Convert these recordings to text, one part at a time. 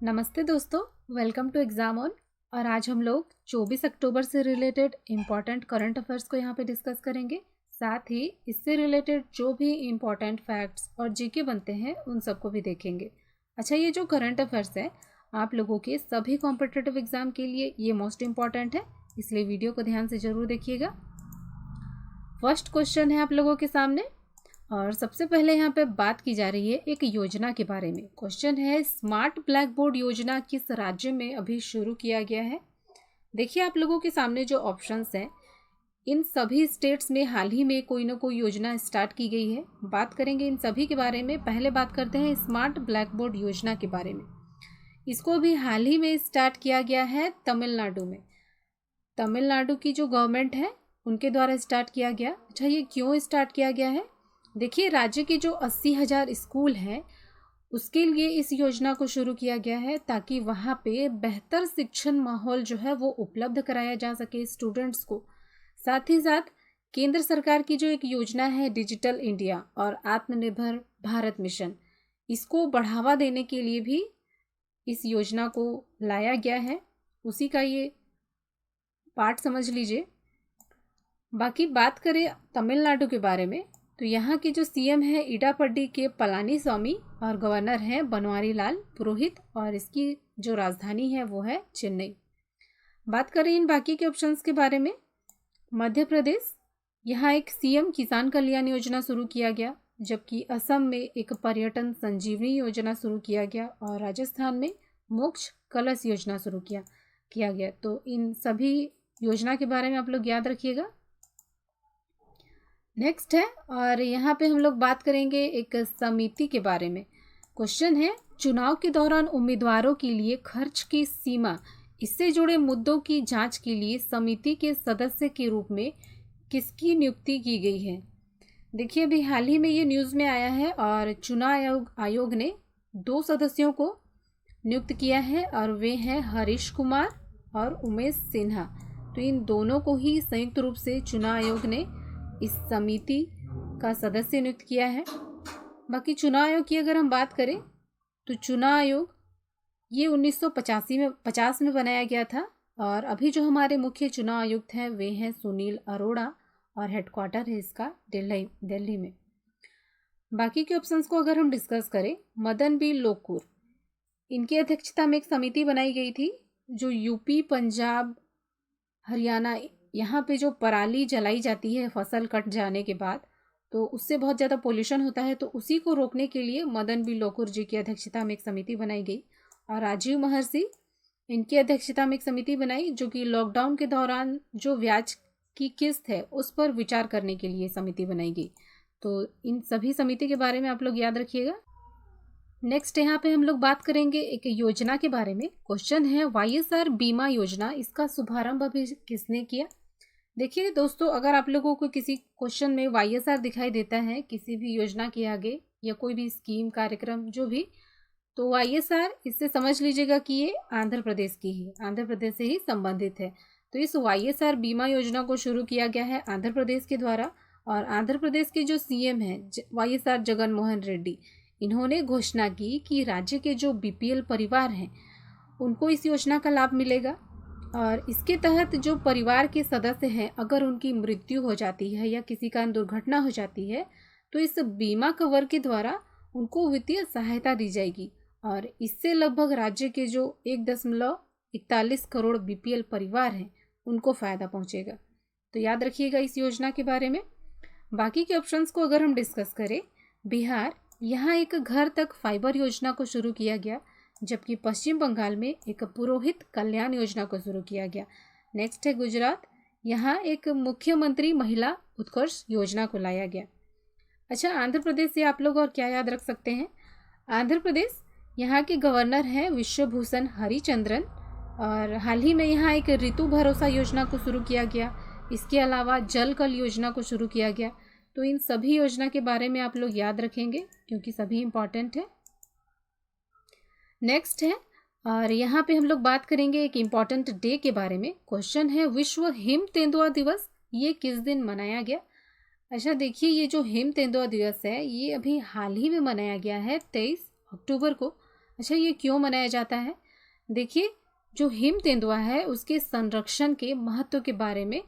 नमस्ते दोस्तों, welcome to exam on. और आज हम लोग 24 अक्टूबर से रिलेटेड इम्पॉर्टेंट करंट अफेयर्स को यहाँ पे डिस्कस करेंगे। साथ ही इससे रिलेटेड जो भी इम्पॉर्टेंट फैक्ट्स और जीके बनते हैं उन सबको भी देखेंगे। अच्छा, ये जो करंट अफेयर्स है आप लोगों के सभी कॉम्पिटिटिव एग्ज़ाम के लिए ये मोस्ट इम्पॉर्टेंट है, इसलिए वीडियो को ध्यान से ज़रूर देखिएगा। फर्स्ट क्वेश्चन है आप लोगों के सामने और सबसे पहले यहाँ पे बात की जा रही है एक योजना के बारे में। क्वेश्चन है, स्मार्ट ब्लैक बोर्ड योजना किस राज्य में अभी शुरू किया गया है। देखिए आप लोगों के सामने जो ऑप्शंस हैं, इन सभी स्टेट्स में हाल ही में कोई ना कोई योजना स्टार्ट की गई है। बात करेंगे इन सभी के बारे में। पहले बात करते हैं स्मार्ट ब्लैक बोर्ड योजना के बारे में। इसको अभी हाल ही में स्टार्ट किया गया है तमिलनाडु में। तमिलनाडु की जो गवर्नमेंट है उनके द्वारा स्टार्ट किया गया। अच्छा, ये क्यों स्टार्ट किया गया है? देखिए, राज्य के जो 80,000 स्कूल हैं उसके लिए इस योजना को शुरू किया गया है ताकि वहाँ पे बेहतर शिक्षण माहौल जो है वो उपलब्ध कराया जा सके स्टूडेंट्स को। साथ ही साथ केंद्र सरकार की जो एक योजना है डिजिटल इंडिया और आत्मनिर्भर भारत मिशन, इसको बढ़ावा देने के लिए भी इस योजना को लाया गया है। उसी का ये पार्ट समझ लीजिए। बाकी बात करें तमिलनाडु के बारे में तो यहाँ के जो सीएम है इडापड्डी के पलानीस्वामी और गवर्नर हैं बनवारी लाल पुरोहित, और इसकी जो राजधानी है वो है चेन्नई। बात करें इन बाकी के ऑप्शंस के बारे में, मध्य प्रदेश, यहाँ एक सीएम किसान कल्याण योजना शुरू किया गया, जबकि असम में एक पर्यटन संजीवनी योजना शुरू किया गया और राजस्थान में मोक्ष कलश योजना शुरू किया गया। तो इन सभी योजना के बारे में आप लोग याद रखिएगा। नेक्स्ट है, और यहाँ पे हम लोग बात करेंगे एक समिति के बारे में। क्वेश्चन है, चुनाव के दौरान उम्मीदवारों के लिए खर्च की सीमा, इससे जुड़े मुद्दों की जांच के लिए समिति के सदस्य के रूप में किसकी नियुक्ति की गई है। देखिए, अभी हाल ही में ये न्यूज़ में आया है और चुनाव आयोग ने 2 सदस्यों को नियुक्त किया है और वे हैं हरीश कुमार और उमेश सिन्हा। तो इन दोनों को ही संयुक्त रूप से चुनाव आयोग ने इस समिति का सदस्य नियुक्त किया है। बाकी चुनाव आयोग की अगर हम बात करें तो चुनाव आयोग ये 1950 में बनाया गया था और अभी जो हमारे मुख्य चुनाव आयुक्त हैं वे हैं सुनील अरोड़ा और हेडक्वार्टर है इसका दिल्ली में। बाकी के ऑप्शंस को अगर हम डिस्कस करें, मदन बी लोकुर, इनकी अध्यक्षता में एक समिति बनाई गई थी जो यूपी, पंजाब, हरियाणा, यहाँ पे जो पराली जलाई जाती है फसल कट जाने के बाद, तो उससे बहुत ज़्यादा पोल्यूशन होता है, तो उसी को रोकने के लिए मदन बी लोकुर जी की अध्यक्षता में एक समिति बनाई गई और राजीव महर्षि, इनकी अध्यक्षता में एक समिति बनाई जो कि लॉकडाउन के दौरान जो ब्याज की किस्त है उस पर विचार करने के लिए समिति बनाई गई। तो इन सभी समिति के बारे में आप लोग याद रखिएगा। नेक्स्ट यहाँ पे हम लोग बात करेंगे एक योजना के बारे में। क्वेश्चन है, वाईएसआर बीमा योजना, इसका शुभारंभ अभी किसने किया। देखिए दोस्तों, अगर आप लोगों को किसी क्वेश्चन में वाईएसआर दिखाई देता है किसी भी योजना के आगे या कोई भी स्कीम, कार्यक्रम जो भी, तो वाईएसआर, इससे समझ लीजिएगा कि ये आंध्र प्रदेश की ही, आंध्र प्रदेश से ही संबंधित है। तो इस वाईएसआर बीमा योजना को शुरू किया गया है आंध्र प्रदेश के द्वारा और आंध्र प्रदेश के जो सीएम हैं वाईएसआर जगन मोहन रेड्डी, इन्होंने घोषणा की कि राज्य के जो बीपीएल परिवार हैं उनको इस योजना का लाभ मिलेगा और इसके तहत जो परिवार के सदस्य हैं अगर उनकी मृत्यु हो जाती है या किसी कारण दुर्घटना हो जाती है तो इस बीमा कवर के द्वारा उनको वित्तीय सहायता दी जाएगी और इससे लगभग राज्य के जो 1.41 करोड़ बीपीएल परिवार हैं उनको फ़ायदा पहुंचेगा। तो याद रखिएगा इस योजना के बारे में। बाकी के ऑप्शंस को अगर हम डिस्कस करें, बिहार, यहाँ एक घर तक फाइबर योजना को शुरू किया गया, जबकि पश्चिम बंगाल में एक पुरोहित कल्याण योजना को शुरू किया गया। नेक्स्ट है गुजरात, यहाँ एक मुख्यमंत्री महिला उत्कर्ष योजना को लाया गया। अच्छा, आंध्र प्रदेश से आप लोग और क्या याद रख सकते हैं। आंध्र प्रदेश, यहाँ के गवर्नर हैं विश्वभूषण हरिचंद्रन और हाल ही में यहाँ एक ऋतु भरोसा योजना को शुरू किया गया। इसके अलावा जल कल योजना को शुरू किया गया। तो इन सभी योजना के बारे में आप लोग याद रखेंगे क्योंकि सभी इम्पॉर्टेंट है। नेक्स्ट है, और यहाँ पे हम लोग बात करेंगे एक इम्पॉर्टेंट डे के बारे में। क्वेश्चन है, विश्व हिम तेंदुआ दिवस ये किस दिन मनाया गया। अच्छा देखिए, ये जो हिम तेंदुआ दिवस है ये अभी हाल ही में मनाया गया है 23 अक्टूबर को। अच्छा, ये क्यों मनाया जाता है? देखिए, जो हिम तेंदुआ है उसके संरक्षण के महत्व के बारे में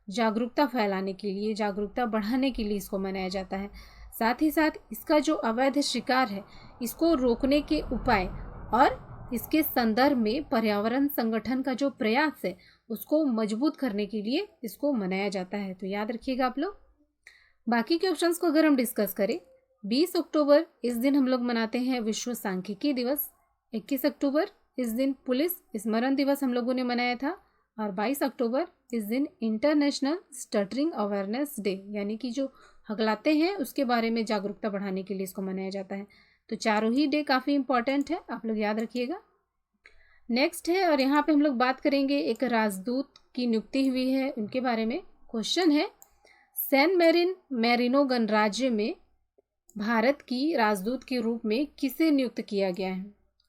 जागरूकता फैलाने के लिए, जागरूकता बढ़ाने के लिए इसको मनाया जाता है। साथ ही साथ इसका जो अवैध शिकार है इसको रोकने के उपाय और इसके संदर्भ में पर्यावरण संगठन का जो प्रयास है उसको मजबूत करने के लिए इसको मनाया जाता है। तो याद रखिएगा आप लोग। बाकी के ऑप्शंस को अगर हम डिस्कस करें, 20 अक्टूबर इस दिन हम लोग मनाते हैं विश्व सांख्यिकी दिवस। 21 अक्टूबर इस दिन पुलिस स्मरण दिवस हम लोगों ने मनाया था। और 22 अक्टूबर इस दिन इंटरनेशनल स्टटरिंग अवेयरनेस डे, यानी कि जो हकलाते हैं उसके बारे में जागरूकता बढ़ाने के लिए इसको मनाया जाता है। तो चारों ही डे काफ़ी इंपॉर्टेंट है, आप लोग याद रखिएगा। नेक्स्ट है, और यहाँ पे हम लोग बात करेंगे एक राजदूत की नियुक्ति हुई है उनके बारे में। क्वेश्चन है, सैन मैरिनो गणराज्य में भारत की राजदूत के रूप में किसे नियुक्त किया गया है?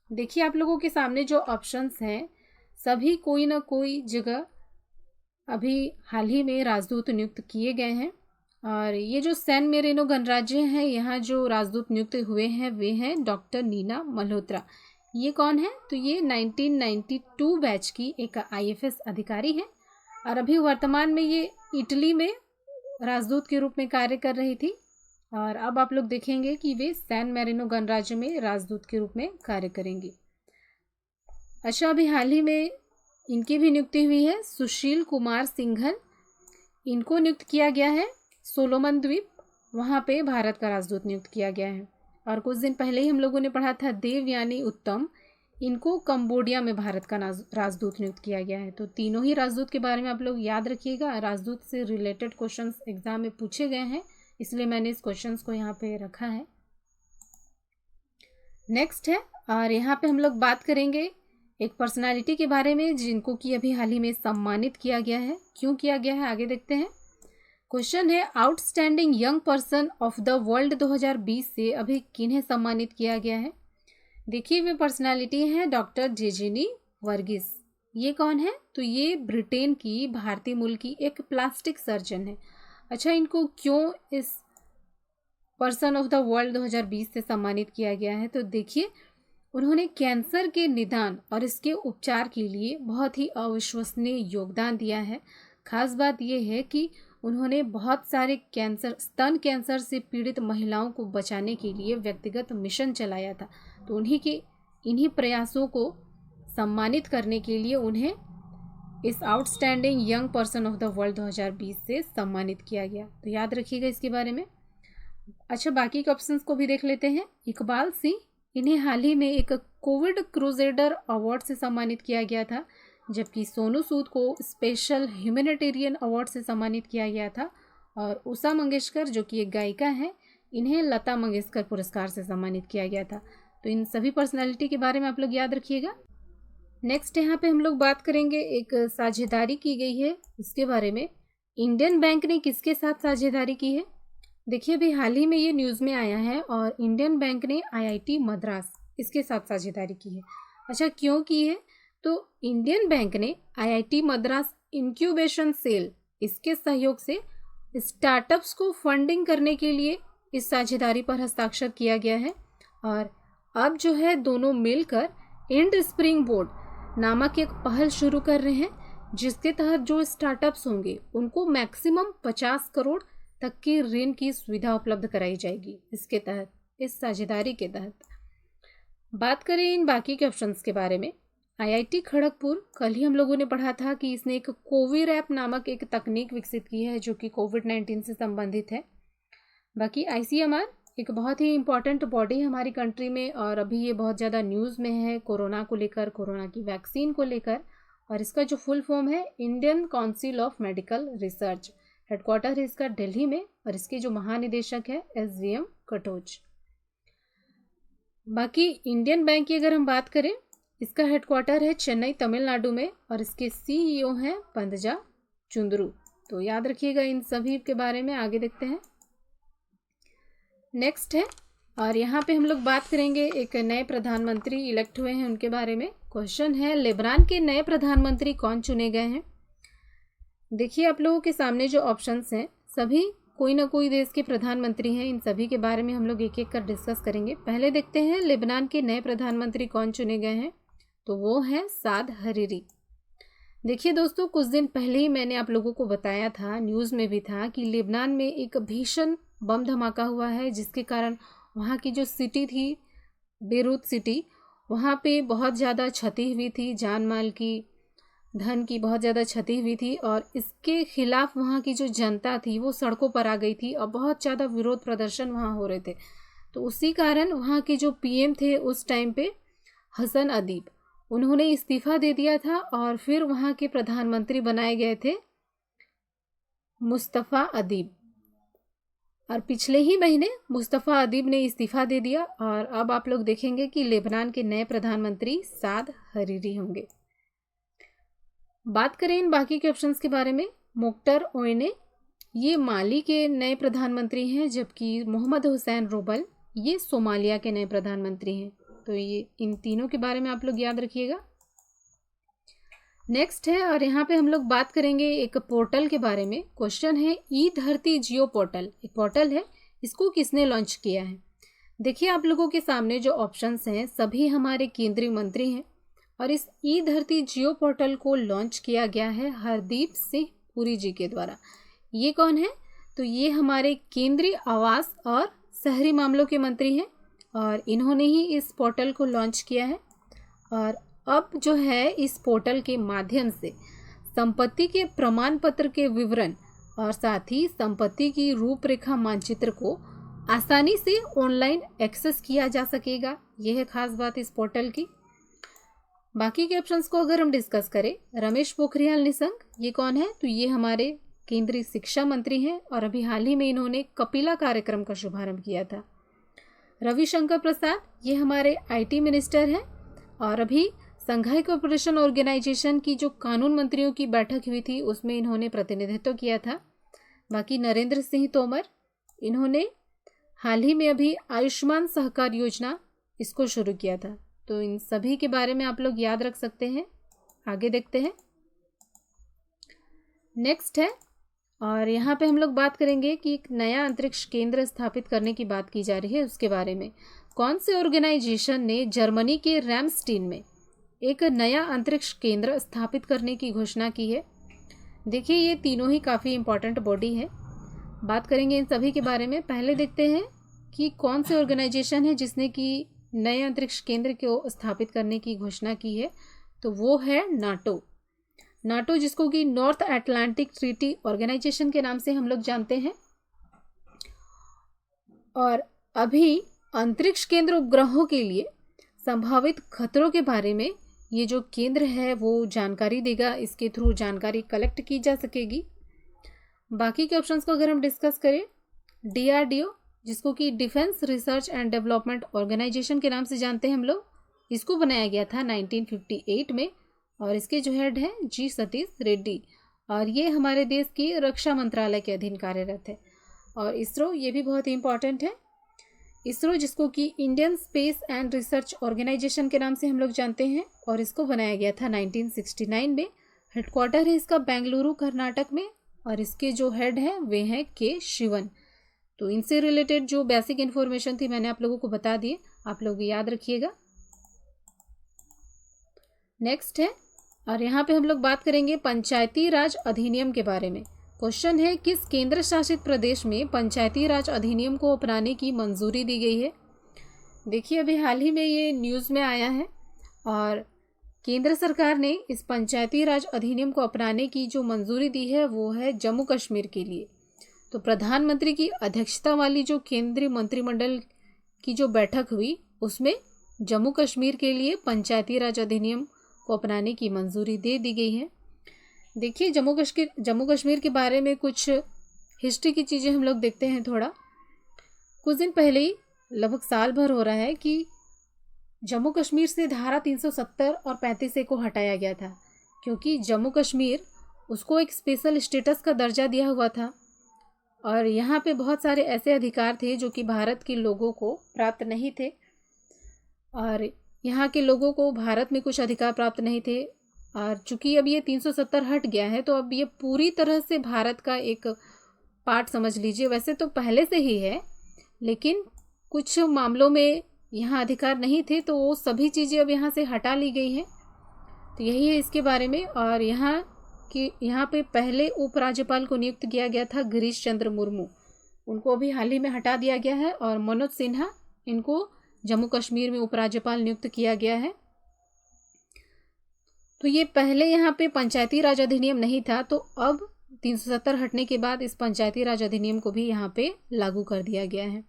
देखिए, आप लोगों के सामने जो ऑप्शंस हैं सभी कोई ना कोई जगह अभी हाल ही में राजदूत नियुक्त किए गए हैं। और ये जो सैन मेरिनो गणराज्य है, यहाँ जो राजदूत नियुक्त हुए हैं वे हैं डॉक्टर नीना मल्होत्रा। ये कौन है? तो ये 1992 बैच की एक IFS अधिकारी है और अभी वर्तमान में ये इटली में राजदूत के रूप में कार्य कर रही थी। और अब आप लोग देखेंगे कि वे सैन मैरिनो गणराज्य में राजदूत के रूप में कार्य करेंगी। अच्छा, अभी हाल ही में इनकी भी नियुक्ति हुई है, सुशील कुमार सिंघल। इनको नियुक्त किया गया है सोलोमन द्वीप, वहाँ पे भारत का राजदूत नियुक्त किया गया है। और कुछ दिन पहले ही हम लोगों ने पढ़ा था देवयानी उत्तम, इनको कंबोडिया में भारत का राजदूत नियुक्त किया गया है। तो तीनों ही राजदूत के बारे में आप लोग याद रखिएगा। राजदूत से रिलेटेड क्वेश्चंस एग्जाम में पूछे गए हैं, इसलिए मैंने इस क्वेश्चंस को यहाँ पे रखा है। नेक्स्ट है, और यहाँ पे हम लोग बात करेंगे एक पर्सनालिटी के बारे में जिनको कि अभी हाल ही में सम्मानित किया गया है। क्यों किया गया है, आगे देखते हैं। क्वेश्चन है, outstanding young person of the world 2020 से अभी किन्हें सम्मानित किया गया है? देखिए, वे पर्सनालिटी हैं डॉक्टर जेजेनी वर्गीस। ये कौन है? तो ये ब्रिटेन की भारतीय मूल की एक प्लास्टिक सर्जन है। अच्छा, इनको क्यों इस पर्सन ऑफ द वर्ल्ड 2020 से सम्मानित किया गया है? तो देखिए, उन्होंने कैंसर के निदान और इसके उपचार के लिए बहुत ही अविश्वसनीय योगदान दिया है। खास बात यह है कि उन्होंने बहुत सारे कैंसर, स्तन कैंसर से पीड़ित महिलाओं को बचाने के लिए व्यक्तिगत मिशन चलाया था। तो इन्हीं प्रयासों को सम्मानित करने के लिए उन्हें इस outstanding young person of the world 2020 से सम्मानित किया गया। तो याद रखिएगा इसके बारे में। अच्छा, बाकी के ऑप्शंस को भी देख लेते हैं। इकबाल सिंह, इन्हें हाल ही में एक कोविड क्रूसेडर अवार्ड से सम्मानित किया गया था, जबकि सोनू सूद को स्पेशल ह्यूमैनिटेरियन अवार्ड से सम्मानित किया गया था। और उषा मंगेशकर, जो कि एक गायिका हैं, इन्हें लता मंगेशकर पुरस्कार से सम्मानित किया गया था। तो इन सभी पर्सनालिटी के बारे में आप लोग याद रखिएगा। नेक्स्ट यहाँ पे हम लोग बात करेंगे एक साझेदारी की गई है उसके बारे में। इंडियन बैंक ने किसके साथ साझेदारी की है? देखिए, अभी हाल ही में ये न्यूज़ में आया है और इंडियन बैंक ने IIT मद्रास इसके साथ साझेदारी की है। अच्छा, क्यों की है? तो इंडियन बैंक ने IIT मद्रास इंक्यूबेशन सेल इसके सहयोग से स्टार्टअप्स को फंडिंग करने के लिए इस साझेदारी पर हस्ताक्षर किया गया है। और अब जो है दोनों मिलकर इंड स्प्रिंग बोर्ड नामक एक पहल शुरू कर रहे हैं, जिसके तहत जो स्टार्टअप्स होंगे उनको मैक्सिमम 50 करोड़ तक की ऋण की सुविधा उपलब्ध कराई जाएगी इसके तहत, इस साझेदारी के तहत। बात करें इन बाकी के ऑप्शंस के बारे में, IIT खड़गपुर, कल ही हम लोगों ने पढ़ा था कि इसने एक कोविड ऐप नामक एक तकनीक विकसित की है जो कि कोविड-19 से संबंधित है। बाकी ICMR एक बहुत ही इम्पॉर्टेंट बॉडी है हमारी कंट्री में और अभी ये बहुत ज़्यादा न्यूज़ में है कोरोना को लेकर, कोरोना की वैक्सीन को लेकर। और इसका जो फुल फॉर्म है Indian council of medical research. Headquarter है इसका दिल्ली में और इसके जो महानिदेशक है SVM कटोच। बाकी इंडियन बैंक की अगर हम बात करें, इसका हेडक्वार्टर है चेन्नई तमिलनाडु में और इसके CEO हैं पंदजा चुंदरू। तो याद रखिएगा इन सभी के बारे में। आगे देखते हैं। नेक्स्ट है, और यहाँ पे हम लोग बात करेंगे एक नए प्रधानमंत्री इलेक्ट हुए हैं उनके बारे में। क्वेश्चन है, लेबनान के नए प्रधानमंत्री कौन चुने गए हैं? देखिए, आप लोगों के सामने जो ऑप्शंस हैं सभी कोई ना कोई देश के प्रधानमंत्री हैं, इन सभी के बारे में हम लोग एक एक कर डिस्कस करेंगे। पहले देखते हैं लेबनान के नए प्रधानमंत्री कौन चुने गए हैं, तो वो हैं साद हरीरी। देखिए दोस्तों, कुछ दिन पहले ही मैंने आप लोगों को बताया था, न्यूज़ में भी था, कि लेबनान में एक भीषण बम धमाका हुआ है, जिसके कारण वहाँ की जो सिटी थी, बेरूत सिटी, वहाँ पे बहुत ज़्यादा क्षति हुई थी, जान माल की, धन की बहुत ज़्यादा क्षति हुई थी। और इसके खिलाफ वहाँ की जो जनता थी वो सड़कों पर आ गई थी और बहुत ज़्यादा विरोध प्रदर्शन वहाँ हो रहे थे। तो उसी कारण वहाँ के जो पीएम थे उस टाइम पे, हसन अदीब, उन्होंने इस्तीफ़ा दे दिया था और फिर वहाँ के प्रधानमंत्री बनाए गए थे मुस्तफ़ा अदीब। और पिछले ही महीने मुस्तफ़ा अदीब ने इस्तीफ़ा दे दिया और अब आप लोग देखेंगे कि लेबनान के नए प्रधानमंत्री साद हरीरी होंगे। बात करें इन बाकी के ऑप्शंस के बारे में, मुख्तार ओयने, ये माली के नए प्रधानमंत्री हैं, जबकि मोहम्मद हुसैन रोबल ये सोमालिया के नए प्रधानमंत्री हैं। तो ये इन तीनों के बारे में आप लोग याद रखिएगा। नेक्स्ट है, और यहाँ पे हम लोग बात करेंगे एक पोर्टल के बारे में। क्वेश्चन है, ई धरती जियो पोर्टल एक पोर्टल है, इसको किसने लॉन्च किया है? देखिए आप लोगों के सामने जो ऑप्शंस हैं सभी हमारे केंद्रीय मंत्री हैं, और इस ई धरती जियो पोर्टल को लॉन्च किया गया है हरदीप सिंह पुरी जी के द्वारा। ये कौन है? तो ये हमारे केंद्रीय आवास और शहरी मामलों के मंत्री हैं, और इन्होंने ही इस पोर्टल को लॉन्च किया है। और अब जो है इस पोर्टल के माध्यम से संपत्ति के प्रमाण पत्र के विवरण और साथ ही संपत्ति की रूपरेखा मानचित्र को आसानी से ऑनलाइन एक्सेस किया जा सकेगा। यह है खास बात इस पोर्टल की। बाकी के ऑप्शंस को अगर हम डिस्कस करें, रमेश पोखरियाल निशंक, ये कौन है? तो ये हमारे केंद्रीय शिक्षा मंत्री हैं, और अभी हाल ही में इन्होंने कपिला कार्यक्रम का शुभारंभ किया था। रविशंकर प्रसाद, ये हमारे आईटी मिनिस्टर हैं, और अभी संघाई कोऑपरेशन ऑर्गेनाइजेशन की जो कानून मंत्रियों की बैठक हुई थी उसमें इन्होंने प्रतिनिधित्व किया था। बाकी नरेंद्र सिंह तोमर, इन्होंने हाल ही में अभी आयुष्मान सहकार योजना इसको शुरू किया था। तो इन सभी के बारे में आप लोग याद रख सकते हैं। आगे देखते हैं। नेक्स्ट है, और यहाँ पे हम लोग बात करेंगे कि एक नया अंतरिक्ष केंद्र स्थापित करने की बात की जा रही है, उसके बारे में। कौन से ऑर्गेनाइजेशन ने जर्मनी के रैमस्टीन में एक नया अंतरिक्ष केंद्र स्थापित करने की घोषणा की है? देखिए ये तीनों ही काफ़ी इंपॉर्टेंट बॉडी है, बात करेंगे इन सभी के बारे में। पहले देखते हैं कि कौन से ऑर्गेनाइजेशन है जिसने कि नए अंतरिक्ष केंद्र को स्थापित करने की घोषणा की है। तो वो है नाटो। नाटो, जिसको कि नॉर्थ अटलांटिक ट्रीटी ऑर्गेनाइजेशन के नाम से हम लोग जानते हैं। और अभी अंतरिक्ष केंद्र उपग्रहों के लिए संभावित खतरों के बारे में ये जो केंद्र है वो जानकारी देगा, इसके थ्रू जानकारी कलेक्ट की जा सकेगी। बाकी के ऑप्शंस को अगर हम डिस्कस करें, डीआरडीओ, जिसको कि defence research and development organisation के नाम से जानते हैं हम लोग, इसको बनाया गया था 1958 में, और इसके जो हेड हैं जी सतीश रेड्डी, और ये हमारे देश की रक्षा मंत्रालय के अधीन कार्यरत है। और इसरो, ये भी बहुत ही इंपॉर्टेंट है। इसरो, जिसको कि Indian space and research organisation के नाम से हम लोग जानते हैं, और इसको बनाया गया था 1969 में। हेडक्वार्टर है इसका बेंगलुरु कर्नाटक में, और इसके जो हेड हैं वे हैं के शिवन। तो इनसे रिलेटेड जो बेसिक इन्फॉर्मेशन थी मैंने आप लोगों को बता दी, आप लोग याद रखिएगा। नेक्स्ट है, और यहाँ पे हम लोग बात करेंगे पंचायती राज अधिनियम के बारे में। क्वेश्चन है, किस केंद्र शासित प्रदेश में पंचायती राज अधिनियम को अपनाने की मंजूरी दी गई है? देखिए अभी हाल ही में ये न्यूज़ में आया है, और केंद्र सरकार ने इस पंचायती राज अधिनियम को अपनाने की जो मंजूरी दी है वो है जम्मू कश्मीर के लिए। तो प्रधानमंत्री की अध्यक्षता वाली जो केंद्रीय मंत्रिमंडल की जो बैठक हुई उसमें जम्मू कश्मीर के लिए पंचायती राज अधिनियम को अपनाने की मंजूरी दे दी गई है। देखिए जम्मू कश्मीर के बारे में कुछ हिस्ट्री की चीज़ें हम लोग देखते हैं थोड़ा। कुछ दिन पहले ही, लगभग साल भर हो रहा है कि जम्मू कश्मीर से धारा 370 और 35A को हटाया गया था, क्योंकि जम्मू कश्मीर उसको एक स्पेशल स्टेटस का दर्जा दिया हुआ था, और यहाँ पे बहुत सारे ऐसे अधिकार थे जो कि भारत के लोगों को प्राप्त नहीं थे, और यहाँ के लोगों को भारत में कुछ अधिकार प्राप्त नहीं थे। और चूंकि अब ये 370 हट गया है, तो अब ये पूरी तरह से भारत का एक पार्ट समझ लीजिए। वैसे तो पहले से ही है, लेकिन कुछ मामलों में यहाँ अधिकार नहीं थे, तो वो सभी चीज़ें अब यहाँ से हटा ली गई हैं। तो यही है इसके बारे में। और यहाँ पे पहले उपराज्यपाल को नियुक्त किया गया था गिरीश चंद्र मुर्मू, उनको अभी हाल ही में हटा दिया गया है। और मनोज सिन्हा, इनको जम्मू कश्मीर में उपराज्यपाल नियुक्त किया गया है। तो ये पहले यहाँ पे पंचायती राज अधिनियम नहीं था, तो अब 370 हटने के बाद इस पंचायती राज अधिनियम को भी यहाँ पे लागू कर दिया गया है।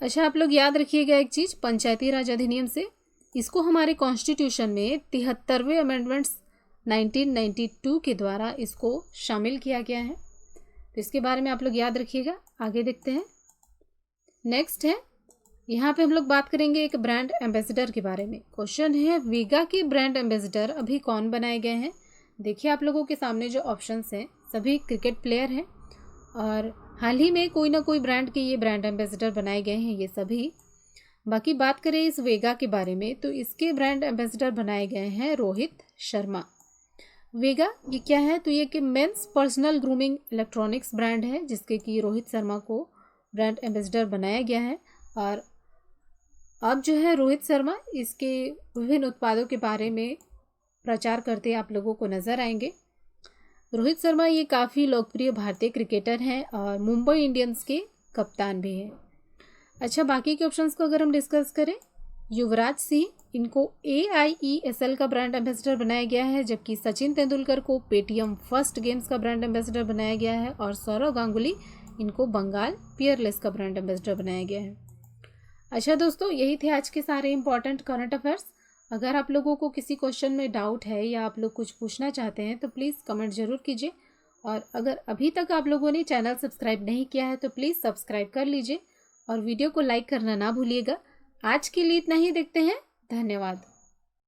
अच्छा, आप लोग याद रखिएगा एक चीज़, पंचायती राज अधिनियम से इसको हमारे कॉन्स्टिट्यूशन में 73वें अमेंडमेंट्स 1992 के द्वारा इसको शामिल किया गया है। तो इसके बारे में आप लोग याद रखिएगा। आगे देखते हैं। नेक्स्ट है, यहाँ पे हम लोग बात करेंगे एक ब्रांड एम्बेसडर के बारे में। क्वेश्चन है, वीगा के ब्रांड एम्बेसडर अभी कौन बनाए गए हैं। देखिए आप लोगों के सामने जो ऑप्शंस हैं सभी क्रिकेट प्लेयर हैं, और हाल ही में कोई ना कोई ब्रांड के ये ब्रांड एम्बेसडर बनाए गए हैं ये सभी। बाकी बात करें इस वेगा के बारे में, तो इसके ब्रांड एम्बेसडर बनाए गए हैं रोहित शर्मा। वेगा ये क्या है, तो ये कि men's personal grooming electronics brand है, जिसके कि रोहित शर्मा को ब्रांड एम्बेसडर बनाया गया है। और अब जो है रोहित शर्मा इसके विभिन्न उत्पादों के बारे में प्रचार करते आप लोगों को नज़र आएंगे। रोहित शर्मा ये काफ़ी लोकप्रिय भारतीय क्रिकेटर हैं और मुंबई इंडियंस के कप्तान भी हैं। अच्छा, बाकी के ऑप्शंस को अगर हम डिस्कस करें, युवराज सिंह, इनको AIESL का ब्रांड एम्बेसडर बनाया गया है, जबकि सचिन तेंदुलकर को पेटीएम फर्स्ट गेम्स का ब्रांड एम्बेसडर बनाया गया है, और सौरव गांगुली, इनको बंगाल पियरलेस का ब्रांड एम्बेसडर बनाया गया है। अच्छा दोस्तों, यही थे आज के सारे इंपॉर्टेंट करंट अफेयर्स। अगर आप लोगों को किसी क्वेश्चन में डाउट है या आप लोग कुछ पूछना चाहते हैं तो प्लीज़ कमेंट ज़रूर कीजिए। और अगर अभी तक आप लोगों ने चैनल सब्सक्राइब नहीं किया है तो प्लीज़ सब्सक्राइब कर लीजिए और वीडियो को लाइक करना ना भूलिएगा। आज के लिए इतना ही, देखते हैं, धन्यवाद।